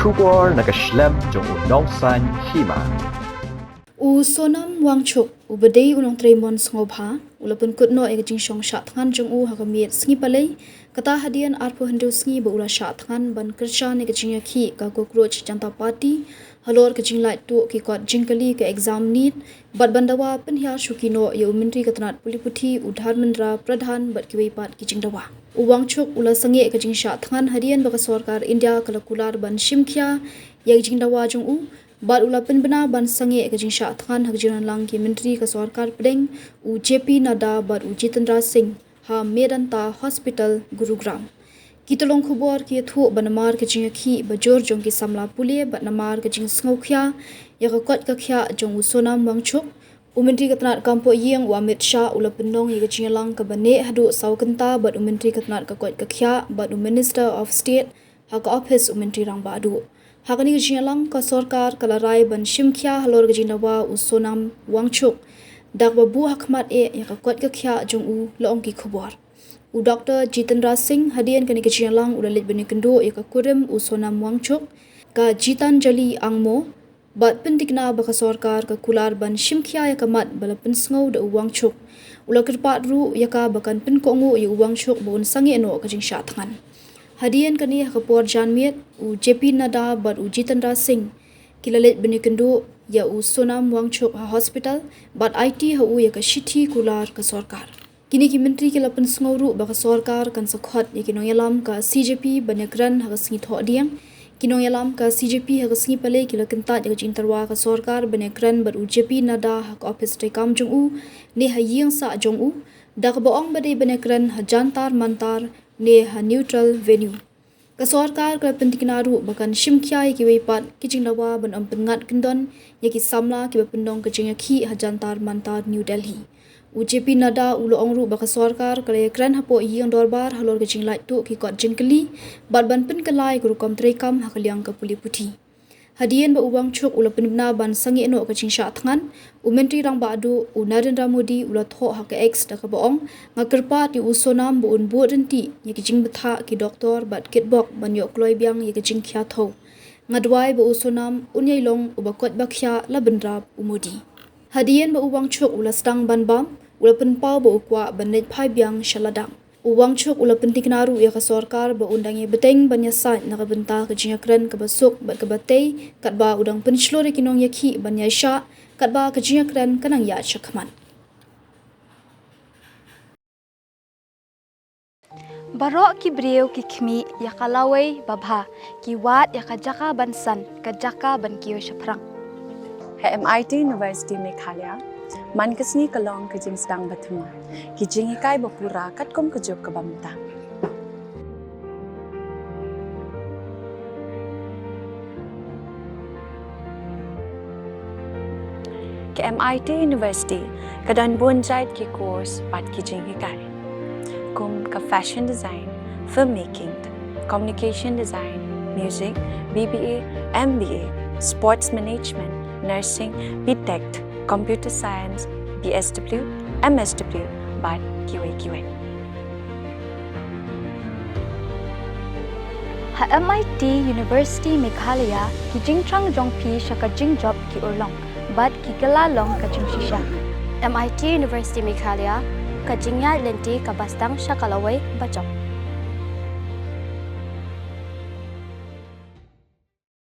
Kubor nakaslem jong unong san Hima. Sonam Wangchuk ubadai unong Tremon Sngi ulapun no ega Jingshah Thngan jong hakamit Sngi palai kata Hadien arpo hendu Sngi ula Thngan ban kerja ega Jingaki ka cockroach Janta Party halor ke jinglait tu ki kot jingkali ke exam need bat bandawa penhia shukino ya menteri ketanat puliputi udhar mendra pradhan bat kiwei pat ki jingdawa Wangchuk ula sange ke Jingshah Thngan Hadien baka sarkar India kalakular ban shimkhia ya jingdawa jong bat ulapin bena ban sange ke Jingshah Thngan hagjiran lang ki menteri ke sarkar pedeng JP Nada bat Jitendra Singh ha Medanta Hospital Gurugram kitolong khubor ki thu banamar ke jingaki bajor jong ki samla pule bat namar ke jing sngokhya ya ka kot ka khya jong Sonam Wangchuk Menteri Ketanat Kampo Yeng Amit Shah ulapin nong ya jingalang ka bane hadu saukenta bat Menteri Ketanat ka kot ka khya bat Minister of State ha ka office Menteri rang badu Hakani jingalang ka sarkar kalarai ban shimkhya halor gajinawa Sonam Wangchuk dak babu hakmat ya ka kot ka khya jong laong ki khubor Dr. Jitendra Singh Hadien kani jingalang ulalit bani kendo ya ka kurim Sonam Wangchuk ka jitan jali angmo bat pentikna baka sarkar ka kular ban shimkhya ya ka mat bala pensngau da Wangchuk ulakir pat ru ya ka bakan penkongu ya Wangchuk bon sangi no ka Jingshah Thngan Hadien kani kapor janmiet JP Nada bat Jitendra Singh kilalit bani kendo ya Sonam Wangchuk hospital bat IT ya ka shithi kular ka sarkar kini ki menteri ke lapan sngawru baka sarkar kan sakhot ya kinong yalam ka CJP banyakran ha sngi tho diang kinong yalam ka CJP ha sngi pale kila kenta ya jintarwa ka sarkar banyakran bat JP Nada ha office te kam jong ne ha yeng sa jong dak baong bade banyakran ha jantar mantar ne ha neutral venue ka sarkar ka pentiknaru bakan shimkhya ki weipat ki jinglawa ban ampengat kendon ya ki samla ki bapendong ka jingaki ha jantar mantar New Delhi JP Nada ulo ongru baka sarkar kala kran hapo yeng dorbar halor ke jinglait tu ki kot jingkali bat ban pen kalai guru kom trekam hakaliang ka puli puthi Hadien ba Wangchuk ula penbna ban sangi eno ka Jingshah Thngan menteri rang badu Narendra Modi ula tho ha ka ex da ka baong ngakerpa ti Sonam bu bu renti ye ki jing betha ki doktor bat kitbok ban yo kloi biang ye ki jing khya tho ngadwai ba Sonam unyai long ubakot bakhya la bendrap umodi Hadien ba Wangchuk ula stang ban bam ula penpau ba ukwa banet phai biang shaladang Wangchuk ula pentiknaru ya ka sarkar ba undangi beteng banyasa na benta ka jingakran ka basuk bat ka batei kat ba udang penslore kinong yakhi banyasha kat ba ka jingakran kanang ya chakman Barok ki breu ki khmi ya kalawai babha ki wat ya ka jaka bansan ka jaka ban kiyo shaprang MIT University Meghalaya man kasni kalong ka jing stang bathuma ki jingi kai bapura katkom ka job ka bamta ke MIT University kadan bonjait ki course pat ki jingi kai kum ka fashion design filmmaking communication design music BBA MBA sports management nursing BTech computer science, BSW, MSW, but QA. Ha MIT University Meghalaya ki jingchang jongpi shaka jingjop ki urlong, but ki kalalong ka Jingshah. MIT University Meghalaya ka jingya lenti ka bastang shakalaway bachok.